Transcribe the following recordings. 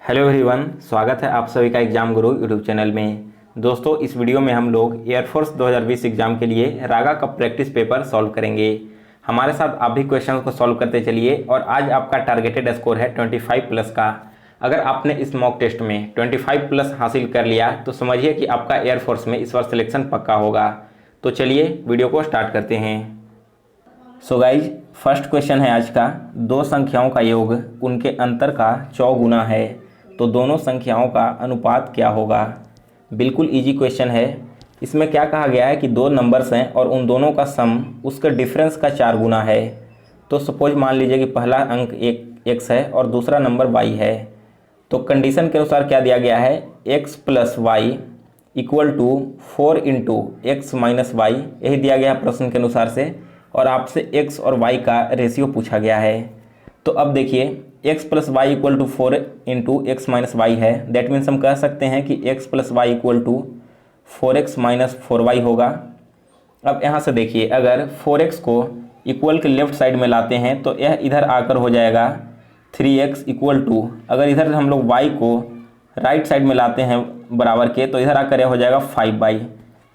Hello everyone, स्वागत है आप सभी का एग्जाम गुरु यूट्यूब चैनल में। दोस्तों, इस वीडियो में हम लोग एयरफोर्स 2020 एग्जाम के लिए रागा का प्रैक्टिस पेपर सॉल्व करेंगे। हमारे साथ आप भी क्वेश्चन को सॉल्व करते चलिए और आज आपका टारगेटेड स्कोर है 25 प्लस का। अगर आपने इस मॉक टेस्ट में 25 प्लस हासिल कर लिया तो समझिए कि आपका एयरफोर्स में इस बार सिलेक्शन पक्का होगा। तो चलिए वीडियो को स्टार्ट करते हैं। सो गाइज, फर्स्ट क्वेश्चन है आज का। दो संख्याओं का योग उनके अंतर का 100 गुना है, तो दोनों संख्याओं का अनुपात क्या होगा। बिल्कुल इजी क्वेश्चन है। इसमें क्या कहा गया है कि दो नंबर्स हैं और उन दोनों का सम उसके डिफरेंस का 4 गुना है। तो सपोज मान लीजिए कि पहला अंक x है और दूसरा नंबर y है। तो कंडीशन के अनुसार क्या दिया गया है, x plus y equal to 4 into x minus y, यही दिया गया है प्रश्न के अनुसार से। और आपसे x और y का रेशियो पूछा गया है। तो अब देखिए, x plus y equal to 4 into x minus y है। दैट मीन्स हम कह सकते हैं कि x plus y equal to 4x minus 4y होगा। अब यहाँ से देखिए, अगर 4x को इक्वल के लेफ्ट साइड में लाते हैं तो यह इधर आकर हो जाएगा 3x इक्वल टू, अगर इधर हम लोग y को राइट साइड में लाते हैं बराबर के, तो इधर आकर यह हो जाएगा 5y।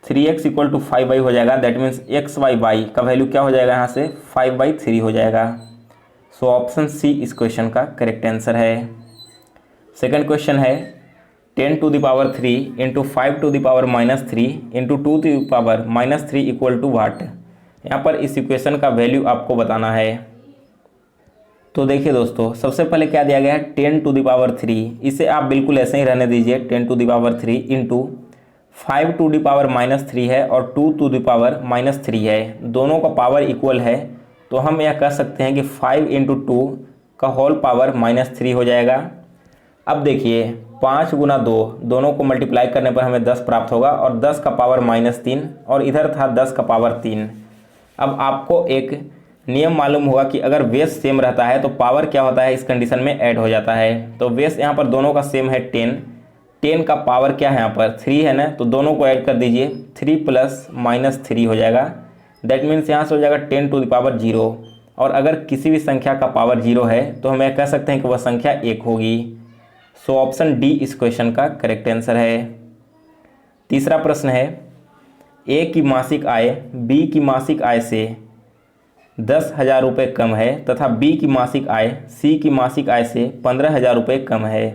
3x equal to 5y हो जाएगा। That means x y y का वैल्यू क्या हो जाएगा, यहाँ से 5/3 हो जाएगा। सो ऑप्शन सी इस क्वेश्चन का करेक्ट आंसर है। सेकंड क्वेश्चन है 10 to the power 3 into 5 to the power -3 into 2 to the power -3 equal to what. यहाँ पर इस इक्वेशन का वैल्यू आपको बताना है। तो देखिए दोस्तों, सबसे पहले क्या दिया गया है, 10 टू द पावर 3। इसे आप बिल्कुल ऐसे ही रहने दीजिए, 10 to the power 3 into 5 to the power -3 है और 2 टू द पावर -3 है। दोनों का पावर इक्वल है, तो हम यह कह सकते हैं कि 5 इंटू 2 का होल पावर -3 हो जाएगा। अब देखिए, 5 गुना 2, दोनों को मल्टीप्लाई करने पर हमें 10 प्राप्त होगा और 10 का पावर -3 और इधर था 10 का पावर 3। अब आपको एक नियम मालूम होगा कि अगर बेस सेम रहता है तो पावर क्या होता है, इस कंडीशन में ऐड हो जाता है। तो बेस यहाँ पर दोनों का सेम है 10 का पावर क्या है, यहाँ पर 3 है ना, तो दोनों को ऐड कर दीजिए, 3 प्लस -3 हो जाएगा। दैट मीन्स यहाँ से हो जाएगा 10 टू द पावर 0। और अगर किसी भी संख्या का पावर 0 है तो हम यह कह सकते हैं कि वह संख्या 1 होगी। सो ऑप्शन डी इस क्वेश्चन का करेक्ट आंसर है। तीसरा प्रश्न है, ए की मासिक आय बी की मासिक आय से 10,000 रुपये कम है तथा बी की मासिक आय सी की मासिक आय से 15,000 रुपये कम है।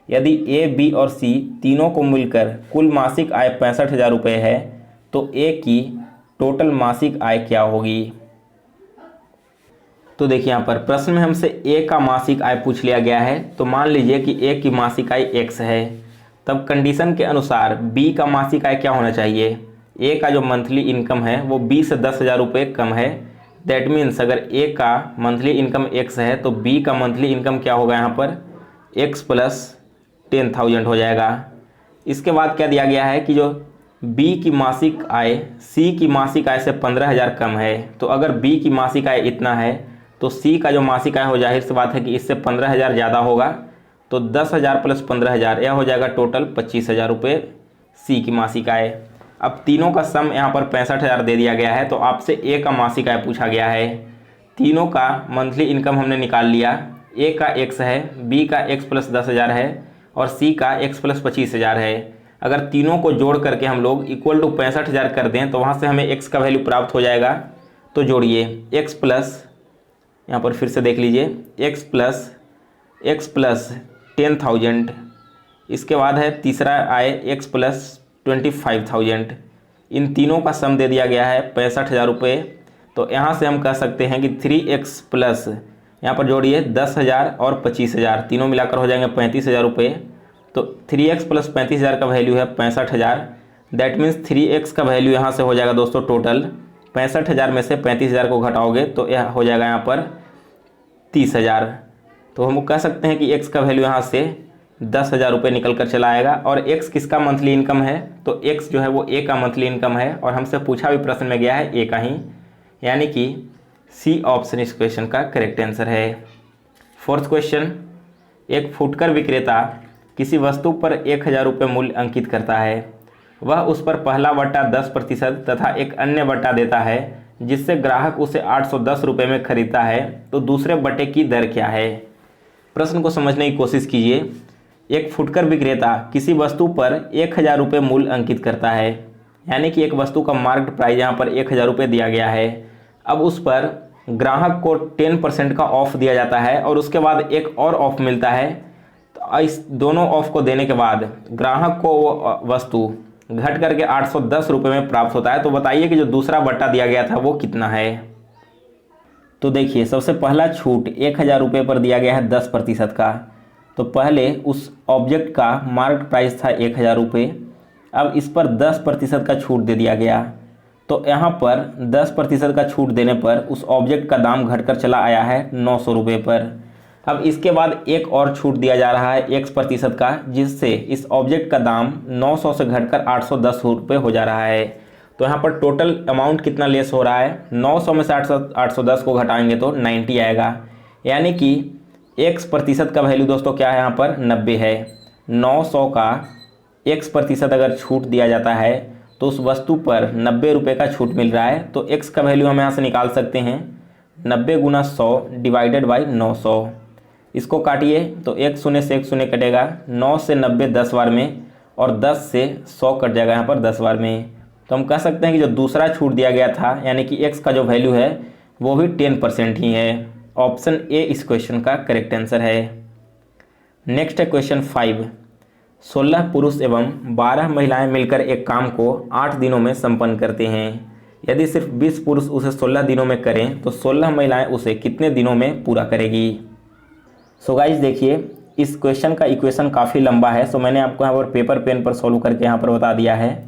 यदि ए बी और सी तीनों को मिलकर कुल मासिक आय 65,000 रुपये है तो ए की टोटल मासिक आय क्या होगी। तो देखिए, यहाँ पर प्रश्न में हमसे ए का मासिक आय पूछ लिया गया है। तो मान लीजिए कि ए की मासिक आय x है, तब कंडीशन के अनुसार बी का मासिक आय क्या होना चाहिए। ए का जो मंथली इनकम है वो बी से 10,000 रुपये कम है। दैट मीन्स अगर ए का मंथली इनकम x है तो बी का मंथली इनकम क्या होगा, यहाँ पर x प्लस 10,000 हो जाएगा। इसके बाद क्या दिया गया है कि जो B की मासिक आय C की मासिक आय से 15,000 कम है। तो अगर B की मासिक आय इतना है तो C का जो मासिक आय हो, जाहिर सी बात है कि इससे 15,000 ज़्यादा होगा। तो 10,000 प्लस 15,000 यह हो जाएगा टोटल 25,000 रुपये C की मासिक आय। अब तीनों का सम यहाँ पर 65,000 दे दिया गया है, तो आपसे A का मासिक आय पूछा गया है। तीनों का मंथली इनकम हमने निकाल लिया। A का x है, B का x प्लस 10,000 है और C का x प्लस 25,000 है। अगर तीनों को जोड़ करके हम लोग इक्वल टू 65,000 कर दें तो वहाँ से हमें x का वैल्यू प्राप्त हो जाएगा। तो जोड़िए, x प्लस, यहाँ पर फिर से देख लीजिए, x प्लस 10,000। इसके बाद है तीसरा आए x प्लस 25,000। इन तीनों का सम दे दिया गया है 65,000 रुपये। तो यहाँ से हम कह सकते हैं कि 3x प्लस, यहाँ पर जोड़िए 10,000 और 25,000, तीनों मिलाकर हो जाएंगे 35,000 रुपये। तो 3x प्लस 35,000 का वैल्यू है 65,000। दैट मीन्स 3x का वैल्यू यहाँ से हो जाएगा दोस्तों टोटल 65,000 में से 35,000 को घटाओगे तो यह हो जाएगा यहाँ पर 30,000। तो हम कह सकते हैं कि x का वैल्यू यहाँ से 10,000 रुपये निकल कर चला आएगा। और x किसका मंथली इनकम है, तो x जो है वो a का मंथली इनकम है और हमसे पूछा भी प्रश्न में गया है a का ही, यानी कि सी ऑप्शन इस क्वेश्चन का करेक्ट आंसर है। फोर्थ क्वेश्चन, एक फुटकर विक्रेता किसी वस्तु पर 1,000 रुपये मूल्य अंकित करता है। वह उस पर पहला बट्टा 10% तथा एक अन्य बट्टा देता है जिससे ग्राहक उसे 810 रुपये में खरीदता है। तो दूसरे बट्टे की दर क्या है। प्रश्न को समझने की कोशिश कीजिए। एक फुटकर विक्रेता किसी वस्तु पर 1000 रुपये मूल्य अंकित करता है, यानी कि एक वस्तु का मार्केट प्राइस यहाँ पर 1000 रुपये दिया गया है। अब उस पर ग्राहक को 10% का ऑफ दिया जाता है और उसके बाद एक और ऑफ मिलता है। तो इस दोनों ऑफ को देने के बाद ग्राहक को वो वस्तु घट करके 810 रुपये में प्राप्त होता है। तो बताइए कि जो दूसरा बट्टा दिया गया था वो कितना है। तो देखिए, सबसे पहला छूट 1000 रुपये पर दिया गया है 10% का। तो पहले उस ऑब्जेक्ट का मार्केट प्राइस था 1000 रुपये, अब इस पर 10% का छूट दे दिया गया। तो यहाँ पर 10% का छूट देने पर उस ऑब्जेक्ट का दाम घटकर चला आया है 900 रुपये पर। अब इसके बाद एक और छूट दिया जा रहा है 1% का, जिससे इस ऑब्जेक्ट का दाम 900 से घटकर 810 रुपये हो जा रहा है। तो यहाँ पर टोटल अमाउंट कितना लेस हो रहा है, 900 में से 810 को घटाएंगे तो 90 आएगा, यानी कि 1% का वैल्यू दोस्तों क्या है यहाँ पर 90 है। 900 का 1% अगर छूट दिया जाता है तो उस वस्तु पर 90 रुपये का छूट मिल रहा है। तो x का वैल्यू हम यहाँ से निकाल सकते हैं 90 गुना 100 डिवाइडेड बाई 900। इसको काटिए तो 1 शून्य से 1 शून्य कटेगा, 9 से 90 10 बार में और 10 से 100 कट जाएगा यहाँ पर 10 बार में। तो हम कह सकते हैं कि जो दूसरा छूट दिया गया था यानी कि x का जो वैल्यू है वो भी 10% ही है। ऑप्शन ए इस क्वेश्चन का करेक्ट आंसर है। नेक्स्ट है क्वेश्चन 5। 16 पुरुष एवं 12 महिलाएं मिलकर एक काम को 8 दिनों में संपन्न करते हैं। यदि सिर्फ 20 पुरुष उसे 16 दिनों में करें तो 16 महिलाएं उसे कितने दिनों में पूरा करेगी। सो गाइस देखिए, इस क्वेश्चन का इक्वेशन काफ़ी लंबा है। सो मैंने आपको यहाँ पर पेपर पेन पर सॉल्व करके यहाँ पर बता दिया है।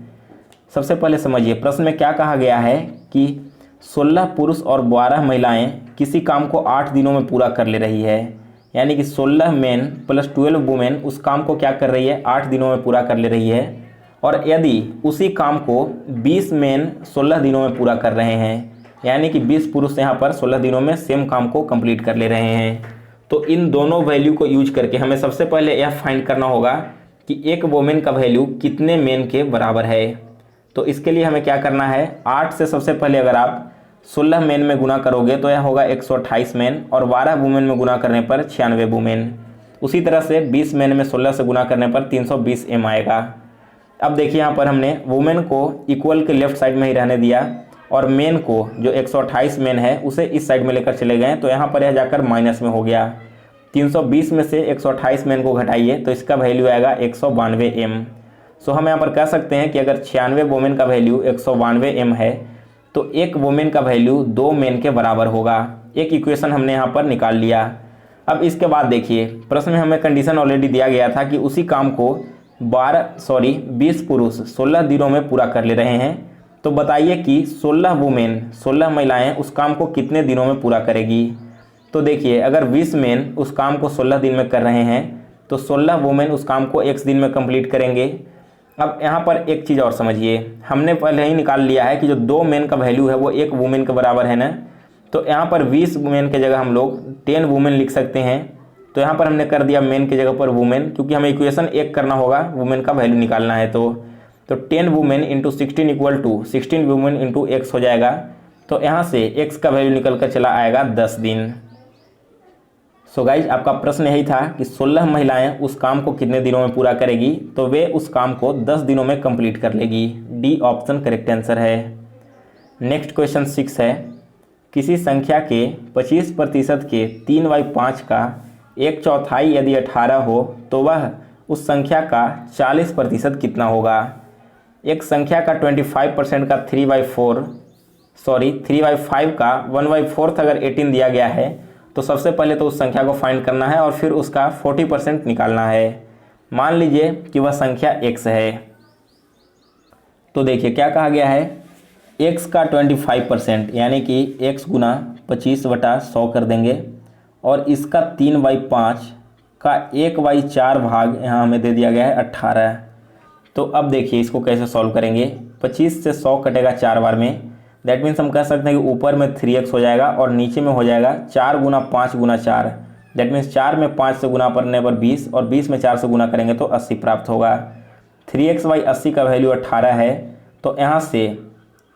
सबसे पहले समझिए प्रश्न में क्या कहा गया है कि 16 पुरुष और 12 महिलाएं किसी काम को 8 दिनों में पूरा कर ले रही है, यानी कि 16 मेन प्लस 12 वुमेन उस काम को क्या कर रही है 8 दिनों में पूरा कर ले रही है। और यदि उसी काम को 20 मेन 16 दिनों में पूरा कर रहे हैं, यानी कि 20 पुरुष यहाँ पर 16 दिनों में सेम काम को कंप्लीट कर ले रहे हैं, तो इन दोनों वैल्यू को यूज करके हमें सबसे पहले यह फाइंड करना होगा कि एक वुमेन का वैल्यू कितने मेन के बराबर है। तो इसके लिए हमें क्या करना है, 8 से सबसे पहले अगर आप 16 मेन में गुना करोगे तो यह होगा 128 मेन और 12 वुमेन में गुना करने पर 96 वुमेन। उसी तरह से 20 मेन में 16 से गुना करने पर 320 एम आएगा। अब देखिए यहाँ पर हमने वुमेन को इक्वल के लेफ्ट साइड में ही रहने दिया और मेन को जो 128 मेन है उसे इस साइड में लेकर चले गए, तो यहाँ पर यह जाकर माइनस में हो गया। 320 में से 128 मेन को घटाइए तो इसका वैल्यू आएगा 192 एम। सो हम यहाँ पर कह सकते हैं कि अगर 96 वुमेन का वैल्यू 192 एम है तो एक वुमेन का वैल्यू 2 मेन के बराबर होगा। एक इक्वेशन हमने यहाँ पर निकाल लिया। अब इसके बाद देखिए प्रश्न में हमें कंडीशन ऑलरेडी दिया गया था कि उसी काम को 20 पुरुष 16 दिनों में पूरा कर ले रहे हैं। तो बताइए कि 16 वुमेन 16 महिलाएं उस काम को कितने दिनों में पूरा करेगी। तो देखिए अगर 20 मेन उस काम को 16 दिन में कर रहे हैं तो 16 वुमेन उस काम को एक दिन में कंप्लीट करेंगे। अब यहाँ पर एक चीज़ और समझिए, हमने पहले ही निकाल लिया है कि जो 2 मेन का वैल्यू है वो एक वुमेन के बराबर है ना। तो यहाँ पर 20 वुमेन के जगह हम लोग 10 वुमेन लिख सकते हैं। तो यहाँ पर हमने कर दिया मेन की जगह पर वुमेन, क्योंकि हमें इक्वेशन एक करना होगा, वुमेन का वैल्यू निकालना है। तो 10 women into 16 equal to 16 women into x हो जाएगा। तो यहाँ से एक्स का वैल्यू निकल कर चला आएगा 10 दिन। सो गाइज आपका प्रश्न यही था कि 16 महिलाएं उस काम को कितने दिनों में पूरा करेगी। तो वे उस काम को 10 दिनों में कंप्लीट कर लेगी। डी ऑप्शन करेक्ट आंसर है। नेक्स्ट क्वेश्चन 6 है, किसी संख्या के 25% के 3/5 का 1/4 यदि 18 हो तो वह उस संख्या का 40% कितना होगा। एक संख्या का 25% का 3/5 का 1/4 अगर 18 दिया गया है तो सबसे पहले तो उस संख्या को फाइंड करना है और फिर उसका 40% निकालना है। मान लीजिए कि वह संख्या x है। तो देखिए क्या कहा गया है, x का 25% यानी कि x गुना 25/100 कर देंगे और इसका 3/5 का 1/4 भाग यहाँ हमें दे दिया गया है 18। तो अब देखिए इसको कैसे सॉल्व करेंगे। 25 से 100 कटेगा 4 बार में, दैट मीन्स हम कह सकते हैं कि ऊपर में 3x हो जाएगा और नीचे में हो जाएगा 4 गुना 5 गुना 4। दैट मीन्स 4 में 5 से गुना करने पर 20 और 20 में 4 से गुना करेंगे तो 80 प्राप्त होगा। 3x/80 का वैल्यू 18 है, तो यहाँ से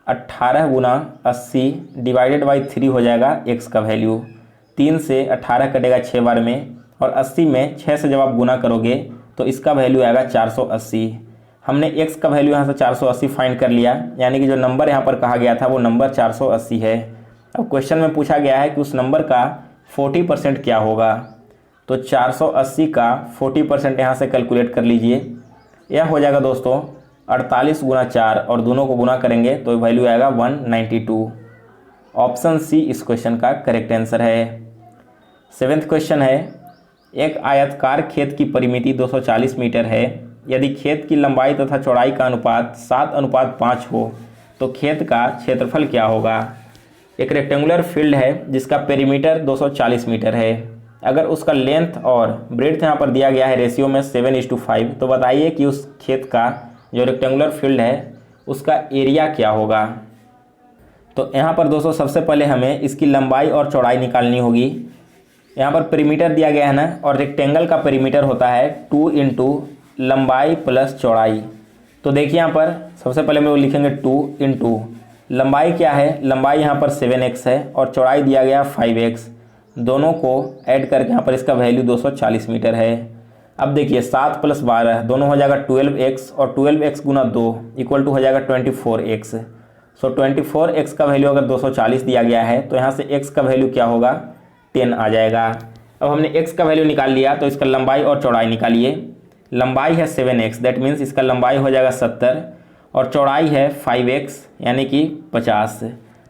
18 गुना 80 डिवाइडेड बाई 3 हो जाएगा x का वैल्यू। 3 से 18 कटेगा 6 बार में और 80 में 6 से जब आप गुना करोगे तो इसका वैल्यू आएगा 480। हमने x का वैल्यू यहाँ से 480 फाइंड कर लिया, यानी कि जो नंबर यहाँ पर कहा गया था वो नंबर 480 है। अब क्वेश्चन में पूछा गया है कि उस नंबर का 40% क्या होगा, तो 480 का 40% यहाँ से कैलकुलेट कर लीजिए। यह हो जाएगा दोस्तों 48 गुना 4 और दोनों को गुना करेंगे तो वैल्यू आएगा 192। ऑप्शन सी इस क्वेश्चन का करेक्ट आंसर है। 7वां क्वेश्चन है, एक आयताकार खेत की परिमिति 240 मीटर है। यदि खेत की लंबाई तथा चौड़ाई का अनुपात 7:5 हो तो खेत का क्षेत्रफल क्या होगा। एक रेक्टेंगुलर फील्ड है जिसका पेरीमीटर 240 मीटर है। अगर उसका लेंथ और ब्रेड्थ यहाँ पर दिया गया है रेशियो में 7:5, तो बताइए कि उस खेत का जो रेक्टेंगुलर फील्ड है उसका एरिया क्या होगा। तो यहाँ पर दोस्तों सबसे पहले हमें इसकी लंबाई और चौड़ाई निकालनी होगी। यहाँ पर पेरीमीटर दिया गया है ना, और रेक्टेंगल का पेरीमीटर होता है 2 इंटू लंबाई प्लस चौड़ाई। तो देखिए यहाँ पर सबसे पहले हम लोग लिखेंगे 2 इंटू लंबाई क्या है, लंबाई यहाँ पर 7x है और चौड़ाई दिया गया 5x। दोनों को ऐड करके यहाँ पर इसका वैल्यू 240 मीटर है। अब देखिए 7 + 12 दोनों हो जाएगा 12x और 12x गुना 2 इक्वल टू हो जाएगा 24x। सो 24x का वैल्यू अगर 240 दिया गया है तो यहाँ से x का वैल्यू क्या होगा, 10 आ जाएगा। अब हमने x का वैल्यू निकाल लिया तो इसका लंबाई और चौड़ाई निकालिए। लंबाई है 7x, दैट मीन्स इसका लंबाई हो जाएगा 70 और चौड़ाई है 5x यानी कि 50।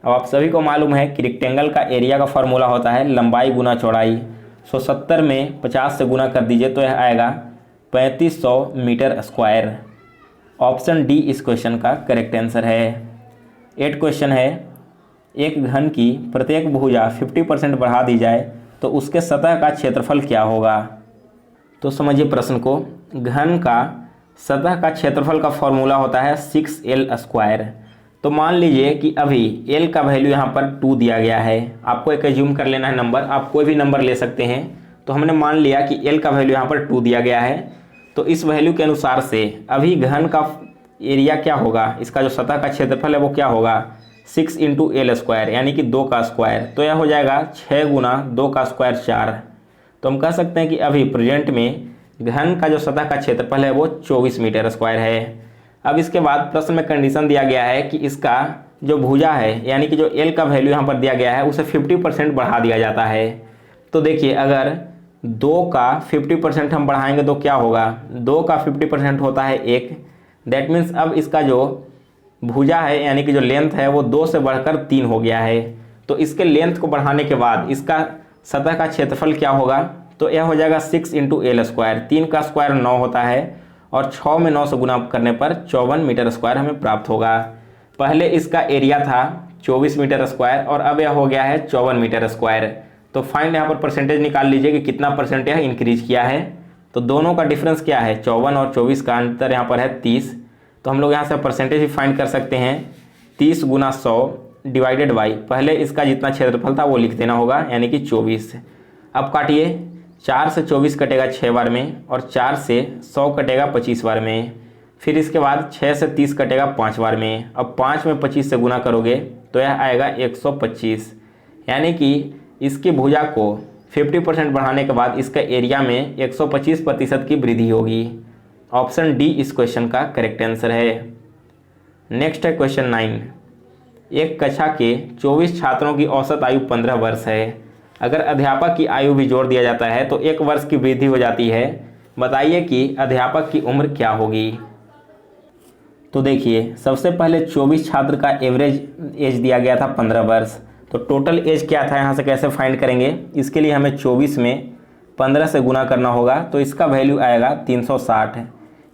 अब आप सभी को मालूम है कि रेक्टेंगल का एरिया का फार्मूला होता है लंबाई गुना चौड़ाई। सो 70 में 50 से गुना कर दीजिए तो यह आएगा 3500 मीटर स्क्वायर। ऑप्शन डी इस क्वेश्चन का करेक्ट आंसर है। 8 क्वेश्चन है, एक घन की प्रत्येक भुजा 50% बढ़ा दी जाए तो उसके सतह का क्षेत्रफल क्या होगा। तो समझिए प्रश्न को। घन का सतह का क्षेत्रफल का फॉर्मूला होता है 6l²। तो मान लीजिए कि अभी l का वैल्यू यहाँ पर 2 दिया गया है। आपको एक एज्यूम कर लेना है नंबर, आप कोई भी नंबर ले सकते हैं। तो हमने मान लिया कि l का वैल्यू यहाँ पर 2 दिया गया है। तो इस वैल्यू के अनुसार से अभी घन का एरिया क्या होगा, इसका जो सतह का क्षेत्रफल है वो क्या होगा, 6 इंटू l² यानी कि 2 का स्क्वायर। तो यह हो जाएगा 6 गुना 2 का स्क्वायर 4। तो हम कह सकते हैं कि अभी प्रेजेंट में घन का जो सतह का क्षेत्रफल है वो 24 मीटर स्क्वायर है। अब इसके बाद प्रश्न में कंडीशन दिया गया है कि इसका जो भुजा है यानी कि जो l का वैल्यू यहाँ पर दिया गया है उसे 50% बढ़ा दिया जाता है। तो देखिए अगर 2 का 50% हम बढ़ाएंगे तो क्या होगा, 2 का 50% होता है 1। दैट मीन्स अब इसका जो भुजा है यानी कि जो लेंथ है वो 2 से बढ़कर 3 हो गया है। तो इसके लेंथ को बढ़ाने के बाद इसका सतह का क्षेत्रफल क्या होगा, तो यह हो जाएगा 6 इंटू l²। 3 का स्क्वायर 9 होता है और 6 में 9 से गुना करने पर 54 मीटर स्क्वायर हमें प्राप्त होगा। पहले इसका एरिया था 24 मीटर स्क्वायर और अब यह हो गया है 54 मीटर स्क्वायर। तो फाइंड यहाँ पर परसेंटेज निकाल लीजिए कि कितना परसेंट यह इंक्रीज किया है। तो दोनों का डिफरेंस क्या है, 54 और 24 का अंतर यहाँ पर है 30। तो हम लोग यहाँ से परसेंटेज भी फाइंड कर सकते हैं। 30 गुना 100 डिवाइडेड बाई पहले इसका जितना क्षेत्रफल था वो लिख देना होगा यानी कि 24। अब काटिए, 4 से 24 कटेगा 6 बार में और 4 से 100 कटेगा 25 बार में। फिर इसके बाद 6 से 30 कटेगा 5 बार में। अब 5 में 25 से गुना करोगे तो यह आएगा 125। यानी कि इसकी भुजा को 50% बढ़ाने के बाद इसका एरिया में 125% की वृद्धि होगी। ऑप्शन डी इस क्वेश्चन का करेक्ट आंसर है। नेक्स्ट है क्वेश्चन 9। एक कक्षा के 24 छात्रों की औसत आयु 15 वर्ष है। अगर अध्यापक की आयु भी जोड़ दिया जाता है तो 1 वर्ष की वृद्धि हो जाती है। बताइए कि अध्यापक की उम्र क्या होगी। तो देखिए सबसे पहले 24 छात्र का एवरेज एज दिया गया था 15 वर्ष। तो टोटल एज क्या था, यहाँ से कैसे फाइंड करेंगे, इसके लिए हमें 24 में 15 से गुना करना होगा। तो इसका वैल्यू आएगा 360।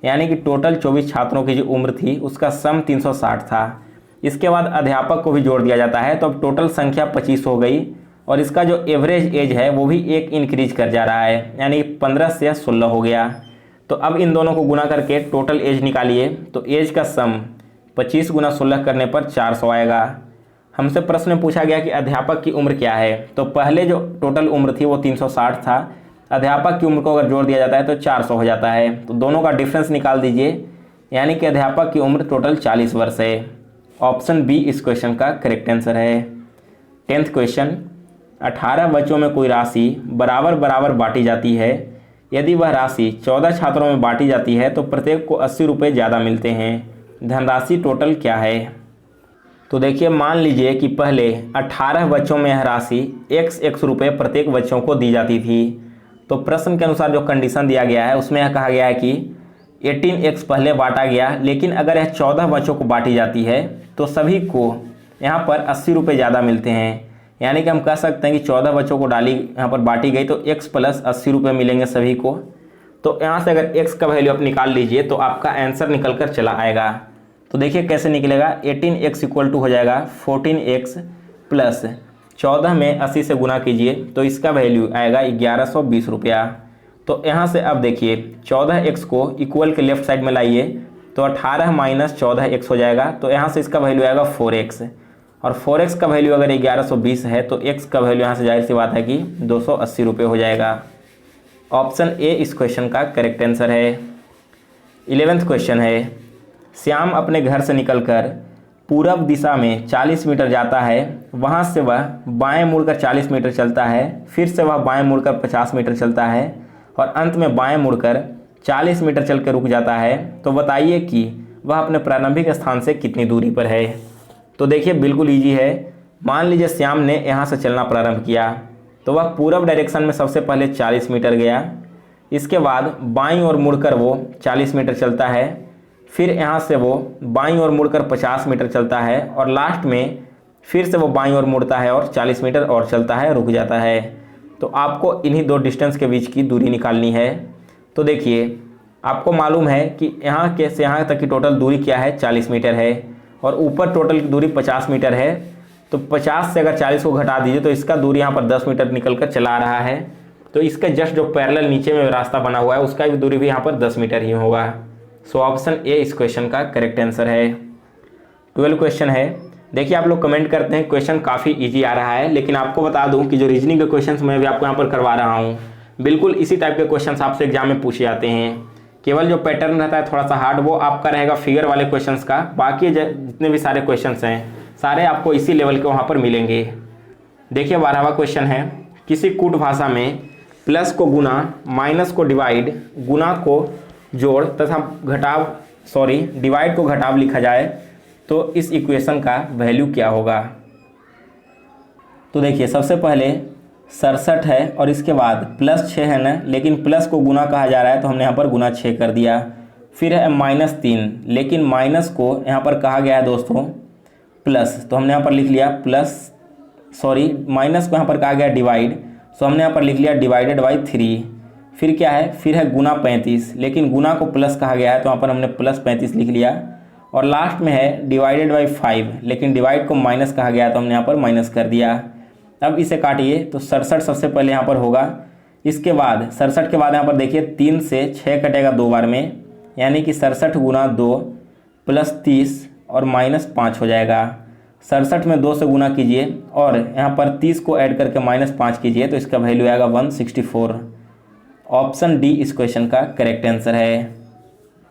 यानी कि टोटल 24 छात्रों की जो उम्र थी उसका सम 360 था। इसके बाद अध्यापक को भी जोड़ दिया जाता है तो अब टोटल संख्या 25 हो गई और इसका जो एवरेज एज है वो भी 1 इंक्रीज कर जा रहा है यानी 15 से 16 हो गया। तो अब इन दोनों को गुना करके टोटल एज निकालिए। तो एज का सम 25 गुना 16 करने पर 400 आएगा। हमसे प्रश्न में पूछा गया कि अध्यापक की उम्र क्या है। तो पहले जो टोटल उम्र थी वो 360 था, अध्यापक की उम्र को अगर जोड़ दिया जाता है तो 400 हो जाता है। तो दोनों का डिफरेंस निकाल दीजिए यानी कि अध्यापक की उम्र टोटल 40 वर्ष है। ऑप्शन बी इस क्वेश्चन का करेक्ट आंसर है। 10th क्वेश्चन, 18 बच्चों में कोई राशि बराबर बराबर बांटी जाती है यदि वह राशि 14 छात्रों में बांटी जाती है तो प्रत्येक को 80 रुपये ज़्यादा मिलते हैं। धनराशि टोटल क्या है? तो देखिए, मान लीजिए कि पहले 18 बच्चों में यह राशि x रुपये प्रत्येक बच्चों को दी जाती थी। तो प्रश्न के अनुसार जो कंडीशन दिया गया है उसमें यह कहा गया है कि 18x पहले बांटा गया, लेकिन अगर यह 14 बच्चों को बांटी जाती है तो सभी को यहाँ पर 80 रुपये ज़्यादा मिलते हैं। यानी कि हम कह सकते हैं कि 14 बच्चों को डाली यहाँ पर बांटी गई तो x प्लस 80 रुपये मिलेंगे सभी को। तो यहाँ से अगर x का वैल्यू आप निकाल लीजिए तो आपका आंसर निकल कर चला आएगा। तो देखिए कैसे निकलेगा, 18x इक्वल टू हो जाएगा 14x प्लस 14 में 80 से गुना कीजिए तो इसका वैल्यू आएगा 1120 रुपया। तो यहाँ से अब देखिए 14x को इक्वल के लेफ्ट साइड में लाइए तो 18 माइनस 14x हो जाएगा। तो यहाँ से इसका वैल्यू आएगा 4x, और 4x का वैल्यू अगर 1120 है तो x का वैल्यू यहाँ से जाहिर सी बात है कि 280 रुपये हो जाएगा। ऑप्शन ए इस क्वेश्चन का करेक्ट आंसर है। 11वां क्वेश्चन है, श्याम अपने घर से निकलकर पूरब दिशा में 40 मीटर जाता है, वहाँ से वह बाएं मुड़कर 40 मीटर चलता है, फिर से वह बाएं मुड़कर 50 मीटर चलता है और अंत में बाएं मुड़कर 40 मीटर चल के रुक जाता है। तो बताइए कि वह अपने प्रारंभिक स्थान से कितनी दूरी पर है। तो देखिए बिल्कुल ईजी है। मान लीजिए श्याम ने यहाँ से चलना प्रारंभ किया तो वह पूरब डायरेक्शन में सबसे पहले 40 मीटर गया, इसके बाद बाईं ओर मुड़कर वो 40 मीटर चलता है, फिर यहाँ से वो बाईं ओर मुड़कर 50 मीटर चलता है और लास्ट में फिर से वो बाईं ओर मुड़ता है और 40 मीटर और चलता है, रुक जाता है। तो आपको इन्हीं दो डिस्टेंस के बीच की दूरी निकालनी है। तो देखिए आपको मालूम है कि यहाँ के से यहाँ तक की टोटल दूरी क्या है, 40 मीटर है, और ऊपर टोटल की दूरी 50 मीटर है। तो 50 से अगर 40 को घटा दीजिए तो इसका दूरी यहाँ पर 10 मीटर निकल कर चला आ रहा है। तो इसका जस्ट जो पैरेलल नीचे में रास्ता बना हुआ है उसका भी दूरी भी यहाँ पर 10 मीटर ही होगा। सो ऑप्शन ए इस क्वेश्चन का करेक्ट आंसर है। 12 क्वेश्चन है। देखिए आप लोग कमेंट करते हैं क्वेश्चन काफ़ी इजी आ रहा है, लेकिन आपको बता दूं कि जो रीजनिंग के क्वेश्चंस मैं भी आपको यहाँ पर करवा रहा हूँ बिल्कुल इसी टाइप के क्वेश्चंस आपसे एग्जाम में पूछे जाते हैं। केवल जो पैटर्न रहता है थोड़ा सा हार्ड वो आपका रहेगा फिगर वाले क्वेश्चंस का, बाकी जितने भी सारे क्वेश्चंस हैं सारे आपको इसी लेवल के वहाँ पर मिलेंगे। देखिए 12वां क्वेश्चन है, किसी कूट भाषा में प्लस को गुना, माइनस को डिवाइड, गुना को जोड़ तथा डिवाइड को घटाव लिखा जाए तो इस इक्वेशन का वैल्यू क्या होगा। तो देखिए सबसे पहले 67 है और इसके बाद प्लस 6 है ना, लेकिन प्लस को गुना कहा जा रहा है तो हमने यहाँ पर गुना 6 कर दिया। फिर है -3, लेकिन माइनस को यहाँ पर कहा गया है दोस्तों प्लस, तो हमने यहाँ पर लिख लिया माइनस को यहाँ पर कहा गया डिवाइड, तो हमने यहाँ पर लिख लिया डिवाइडेड बाई 3। फिर क्या है, फिर है गुना 35, लेकिन गुना को प्लस कहा गया है तो यहाँ पर हमने प्लस 35 लिख लिया। और लास्ट में है डिवाइडेड बाई 5, लेकिन डिवाइड को माइनस कहा गया है तो हमने यहाँ पर माइनस कर दिया। अब इसे काटिए तो 67 सबसे पहले यहाँ पर होगा, इसके बाद 67 के बाद यहाँ पर देखिए 3 से 6 कटेगा 2 बार में, यानी कि 67 गुना 2 प्लस 30 और -5 हो जाएगा। 67 में 2 से गुना कीजिए और यहाँ पर 30 को ऐड करके -5 कीजिए तो इसका वैल्यू आएगा 164। ऑप्शन डी इस क्वेश्चन का करेक्ट आंसर है।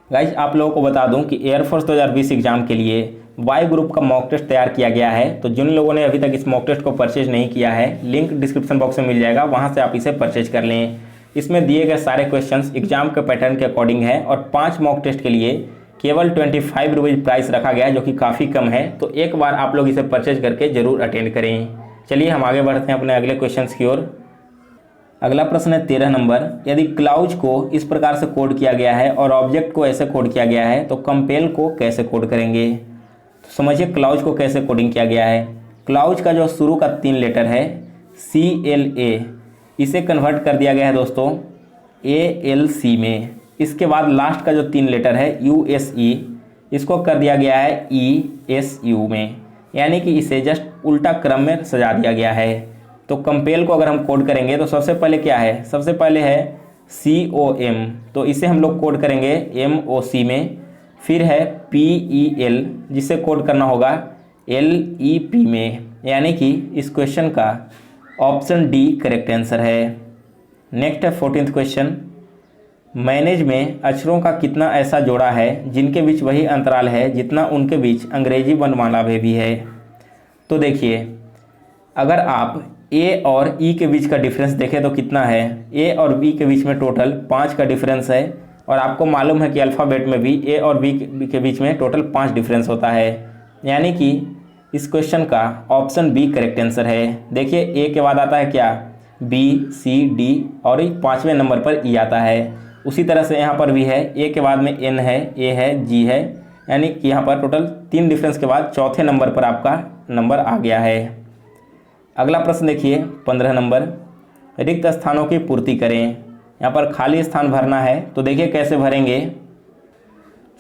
गाइज आप लोगों को बता दूं कि एयरफोर्स 2020 एग्जाम के लिए वाई ग्रुप का मॉक टेस्ट तैयार किया गया है। तो जिन लोगों ने अभी तक इस मॉक टेस्ट को परचेज नहीं किया है, लिंक डिस्क्रिप्शन बॉक्स में मिल जाएगा, वहां से आप इसे परचेज कर लें। इसमें दिए गए सारे क्वेश्चंस एग्जाम के पैटर्न के अकॉर्डिंग है और 5 मॉक टेस्ट के लिए केवल 25 रुपीज़ प्राइस रखा गया है, जो कि काफ़ी कम है। तो एक बार आप लोग इसे परचेज करके जरूर अटेंड करें। चलिए हम आगे बढ़ते हैं अपने अगले क्वेश्चन की ओर। अगला प्रश्न है 13 नंबर, यदि क्लाउज को इस प्रकार से कोड किया गया है और ऑब्जेक्ट को ऐसे कोड किया गया है तो कंपेल को कैसे कोड करेंगे। तो समझिए क्लाउज को कैसे कोडिंग किया गया है। क्लाउज का जो शुरू का 3 लेटर है CLA, इसे कन्वर्ट कर दिया गया है दोस्तों ALC में। इसके बाद लास्ट का जो 3 लेटर है USE, इसको कर दिया गया है ESU में, यानी कि इसे जस्ट उल्टा क्रम में सजा दिया गया है। तो कंपेल को अगर हम कोड करेंगे तो सबसे पहले क्या है, सबसे पहले है COM, तो इसे हम लोग कोड करेंगे MOC में। फिर है PEL, जिसे कोड करना होगा LEP में, यानी कि इस क्वेश्चन का ऑप्शन डी करेक्ट आंसर है। नेक्स्ट है 14th क्वेश्चन, मैनेज में अक्षरों का कितना ऐसा जोड़ा है जिनके बीच वही अंतराल है जितना उनके बीच अंग्रेजी वर्णमाला में भी है। तो देखिए अगर आप ए और ई के बीच का डिफरेंस देखें तो कितना है, ए और बी के बीच में टोटल 5 का डिफरेंस है। और आपको मालूम है कि अल्फ़ाबेट में भी ए और बी के बीच में टोटल 5 डिफरेंस होता है, यानी कि इस क्वेश्चन का ऑप्शन बी करेक्ट आंसर है। देखिए ए के बाद आता है क्या, बी, सी, डी और 5वें नंबर पर ई आता है। उसी तरह से यहाँ पर भी है, ए के बाद में एन है, ए है, जी है, यानी कि यहाँ पर टोटल 3 डिफरेंस के बाद चौथे नंबर पर आपका नंबर आ गया है। अगला प्रश्न देखिए 15 नंबर, रिक्त स्थानों की पूर्ति करें। यहाँ पर खाली स्थान भरना है, तो देखिए कैसे भरेंगे।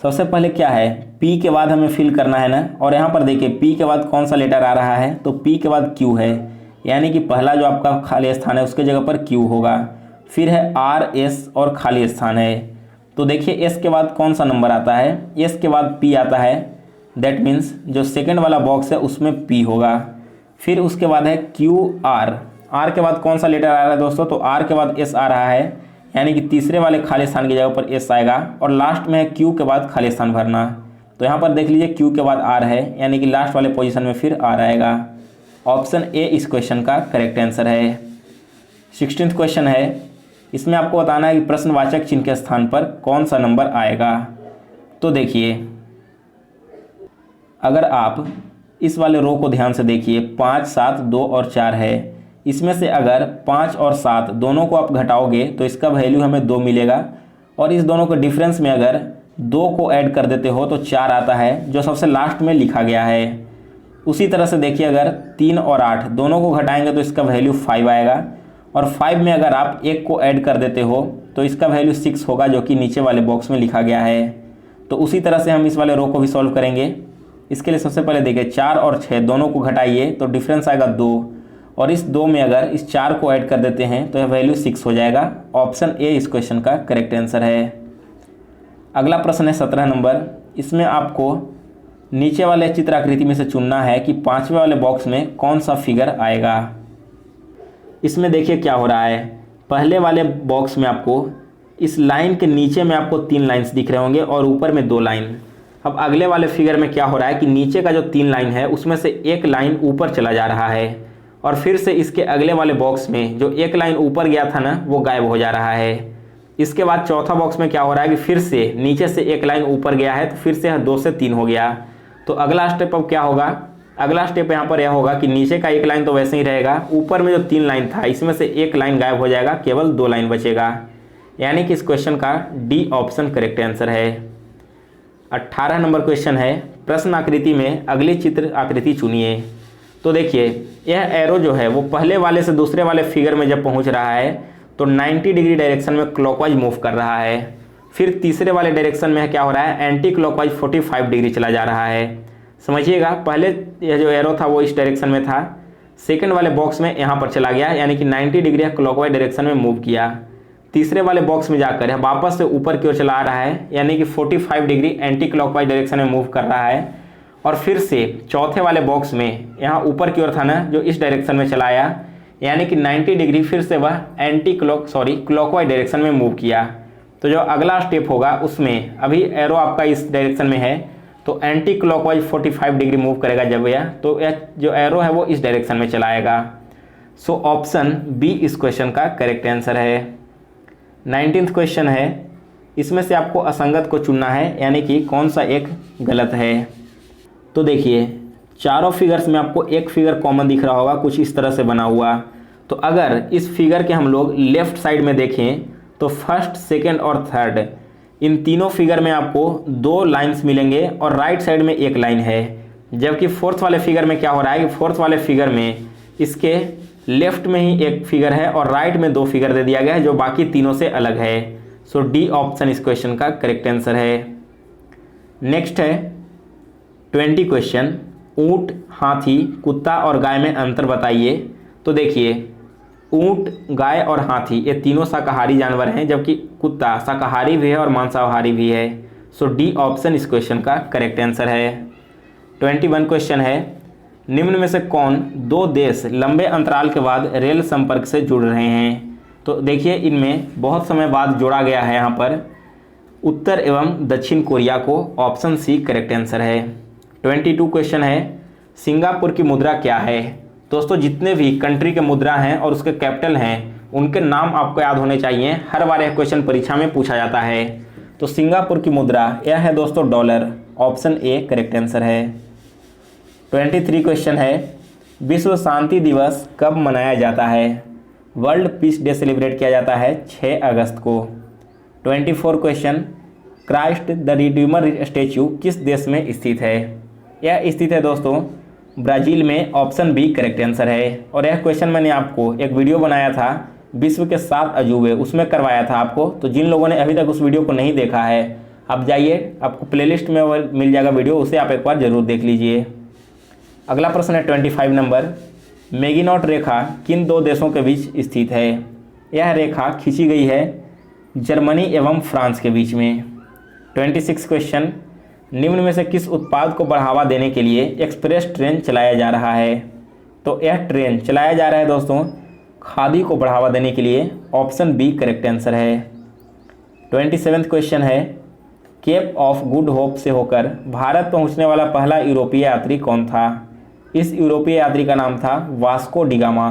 सबसे पहले क्या है, पी के बाद हमें फिल करना है ना, और यहाँ पर देखिए पी के बाद कौन सा लेटर आ रहा है, तो पी के बाद क्यू है, यानी कि पहला जो आपका खाली स्थान है उसके जगह पर क्यू होगा। फिर है आर, एस और खाली स्थान है, तो देखिए एस के बाद कौन सा नंबर आता है, एस के बाद पी आता है, दैट मीन्स जो सेकंड वाला बॉक्स है उसमें पी होगा। फिर उसके बाद है क्यू आर, आर के बाद कौन सा लेटर आ रहा है दोस्तों, तो आर के बाद एस आ रहा है, यानी कि तीसरे वाले खाली स्थान की जगह पर एस आएगा। और लास्ट में है क्यू के बाद खाली स्थान भरना, तो यहाँ पर देख लीजिए क्यू के बाद आर है, यानी कि लास्ट वाले पोजीशन में फिर आर आएगा। ऑप्शन ए इस क्वेश्चन का करेक्ट आंसर है। 16वां क्वेश्चन है, इसमें आपको बताना है कि प्रश्नवाचक चिन्ह के स्थान पर कौन सा नंबर आएगा। तो देखिए अगर आप इस वाले रो को ध्यान से देखिए, 5, 7, 2 और 4 है, इसमें से अगर 5 और 7 दोनों को आप घटाओगे तो इसका वैल्यू हमें 2 मिलेगा, और इस दोनों के डिफरेंस में अगर 2 को ऐड कर देते हो तो 4 आता है, जो सबसे लास्ट में लिखा गया है। उसी तरह से देखिए अगर 3 और 8 दोनों को घटाएंगे तो इसका वैल्यू 5 आएगा, और 5 में अगर आप 1 को ऐड कर देते हो तो इसका वैल्यू 6 होगा, जो कि नीचे वाले बॉक्स में लिखा गया है। तो उसी तरह से हम इस वाले रो को भी सॉल्व करेंगे। इसके लिए सबसे पहले देखिए 4 और 6 दोनों को घटाइए तो डिफरेंस आएगा 2, और इस 2 में अगर इस 4 को ऐड कर देते हैं तो यह वैल्यू 6 हो जाएगा। ऑप्शन ए इस क्वेश्चन का करेक्ट आंसर है। अगला प्रश्न है 17 नंबर, इसमें आपको नीचे वाले चित्राकृति में से चुनना है कि 5वें वाले बॉक्स में कौन सा फिगर आएगा। इसमें देखिए क्या हो रहा है, पहले वाले बॉक्स में आपको इस लाइन के नीचे में आपको 3 लाइन्स दिख रहे होंगे और ऊपर में 2 लाइन। अब अगले वाले फिगर में क्या हो रहा है कि नीचे का जो 3 लाइन है उसमें से 1 लाइन ऊपर चला जा रहा है, और फिर से इसके अगले वाले बॉक्स में जो 1 लाइन ऊपर गया था ना वो गायब हो जा रहा है। इसके बाद चौथा बॉक्स में क्या हो रहा है कि फिर से नीचे से 1 लाइन ऊपर गया है, तो फिर से 2 से 3 हो गया। तो अगला स्टेप अब क्या होगा, अगला स्टेप यहाँ पर यह होगा कि नीचे का 1 लाइन तो वैसे ही रहेगा, ऊपर में जो 3 लाइन था इसमें से 1 लाइन गायब हो जाएगा, केवल 2 लाइन बचेगा, यानी कि इस क्वेश्चन का डी ऑप्शन करेक्ट आंसर है। 18 नंबर क्वेश्चन है, प्रश्न आकृति में अगली चित्र आकृति चुनिए। तो देखिए यह एरो जो है वो पहले वाले से दूसरे वाले फिगर में जब पहुंच रहा है तो 90 डिग्री डायरेक्शन में क्लॉकवाइज मूव कर रहा है। फिर तीसरे वाले डायरेक्शन में क्या हो रहा है, एंटी क्लॉकवाइज 45 डिग्री चला जा रहा है। समझिएगा, पहले यह जो एरो था वो इस डायरेक्शन में था, सेकंड वाले बॉक्स में यहाँ पर चला गया, यानी कि 90 डिग्री क्लॉकवाइज डायरेक्शन में मूव किया। तीसरे वाले बॉक्स में जाकर यह वापस से ऊपर की ओर चला रहा है, यानी कि 45 डिग्री एंटी क्लॉकवाइज डायरेक्शन में मूव कर रहा है। और फिर से चौथे वाले बॉक्स में यहाँ ऊपर की ओर था ना जो इस डायरेक्शन में चलाया, यानी कि 90 डिग्री फिर से वह क्लॉकवाइज डायरेक्शन में मूव किया। तो जो अगला स्टेप होगा उसमें अभी एरो आपका इस डायरेक्शन में है तो एंटी क्लॉकवाइज 45 डिग्री मूव करेगा जब यह, तो यह जो एरो है वो इस डायरेक्शन में चलाएगा। सो ऑप्शन बी इस क्वेश्चन का करेक्ट आंसर है। 19वां क्वेश्चन है, इसमें से आपको असंगत को चुनना है, यानी कि कौन सा एक गलत है। तो देखिए चारों फिगर्स में आपको एक फिगर कॉमन दिख रहा होगा, कुछ इस तरह से बना हुआ। तो अगर इस फिगर के हम लोग लेफ्ट साइड में देखें तो फर्स्ट, सेकेंड और थर्ड इन तीनों फिगर में आपको 2 लाइन्स मिलेंगे और राइट साइड में 1 लाइन है। जबकि फोर्थ वाले फिगर में क्या हो रहा है कि फोर्थ वाले फिगर में इसके लेफ्ट में ही 1 फिगर है और राइट में 2 फिगर दे दिया गया है जो बाकी तीनों से अलग है। सो डी ऑप्शन इस क्वेश्चन का करेक्ट आंसर है। नेक्स्ट है 20 क्वेश्चन, ऊंट, हाथी, कुत्ता और गाय में अंतर बताइए। तो देखिए ऊंट, गाय और हाथी ये तीनों शाकाहारी जानवर हैं, जबकि कुत्ता शाकाहारी भी है और मांसाहारी भी है। सो डी ऑप्शन इस क्वेश्चन का करेक्ट आंसर है। 21 क्वेश्चन है, निम्न में से कौन 2 देश लंबे अंतराल के बाद रेल संपर्क से जुड़ रहे हैं। तो देखिए इनमें बहुत समय बाद जोड़ा गया है, यहाँ पर उत्तर एवं दक्षिण कोरिया को। ऑप्शन सी करेक्ट आंसर है। 22 क्वेश्चन है, सिंगापुर की मुद्रा क्या है। दोस्तों जितने भी कंट्री के मुद्रा हैं और उसके कैपिटल हैं उनके नाम आपको याद होने चाहिए, हर बार यह क्वेश्चन परीक्षा में पूछा जाता है। तो सिंगापुर की मुद्रा यह है दोस्तों dollar, option A correct answer है। 23 क्वेश्चन है, विश्व शांति दिवस कब मनाया जाता है? वर्ल्ड पीस डे सेलिब्रेट किया जाता है 6 अगस्त को। 24 question, Christ the Redeemer statue किस देश में स्थित है? यह स्थित है दोस्तों ब्राज़ील में, ऑप्शन बी करेक्ट आंसर है। और यह क्वेश्चन मैंने आपको एक वीडियो बनाया था विश्व के 7 अजूबे, उसमें करवाया था आपको। तो जिन लोगों ने अभी तक उस वीडियो को नहीं देखा है, आप जाइए, आपको प्लेलिस्ट में वो मिल जाएगा वीडियो, उसे आप एक बार ज़रूर देख लीजिए। अगला प्रश्न है 25 नंबर, मैगिनॉट रेखा किन 2 देशों के बीच स्थित है? यह रेखा खींची गई है जर्मनी एवं फ्रांस के बीच में। 26 क्वेश्चन, निम्न में से किस उत्पाद को बढ़ावा देने के लिए एक्सप्रेस ट्रेन चलाया जा रहा है? तो यह ट्रेन चलाया जा रहा है दोस्तों खादी को बढ़ावा देने के लिए, ऑप्शन बी करेक्ट आंसर है। 27 क्वेश्चन है, केप ऑफ गुड होप से होकर भारत पहुंचने वाला पहला यूरोपीय यात्री कौन था? इस यूरोपीय यात्री का नाम था वास्को डी गामा।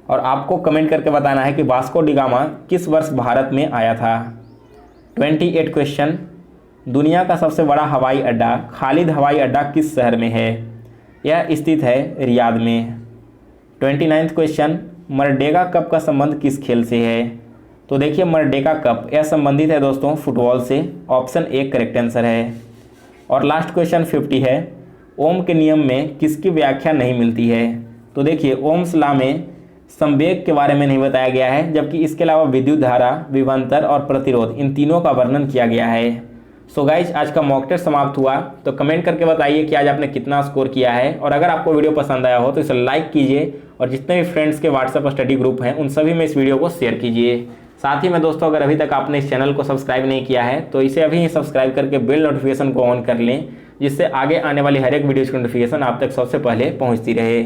और आपको कमेंट करके बताना है कि वास्को डी गामा किस वर्ष भारत में आया था। 28 क्वेश्चन, दुनिया का सबसे बड़ा हवाई अड्डा खालिद हवाई अड्डा किस शहर में है? यह स्थित है रियाद में। 29 क्वेश्चन, मरडेगा कप का संबंध किस खेल से है? तो देखिए मरडेगा कप यह संबंधित है दोस्तों फुटबॉल से, ऑप्शन ए करेक्ट आंसर है। और लास्ट क्वेश्चन 50 है, ओम के नियम में किसकी व्याख्या नहीं मिलती है? तो देखिए ओम्स लॉ में संवेग के बारे में नहीं बताया गया है, जबकि इसके अलावा विद्युत धारा, विभवांतर और प्रतिरोध, इन तीनों का वर्णन किया गया है। सो गाइज आज का मॉक टेस्ट समाप्त हुआ। तो कमेंट करके बताइए कि आज आपने कितना स्कोर किया है। और अगर आपको वीडियो पसंद आया हो तो इसे लाइक कीजिए और जितने भी फ्रेंड्स के व्हाट्सएप स्टडी ग्रुप हैं उन सभी में इस वीडियो को शेयर कीजिए। साथ ही में दोस्तों अगर अभी तक आपने इस चैनल को सब्सक्राइब नहीं किया है तो इसे अभी ही सब्सक्राइब करके बेल नोटिफिकेशन को ऑन कर लें, जिससे आगे आने वाली हर एक वीडियो की नोटिफिकेशन आप तक सबसे पहले पहुँचती रहे।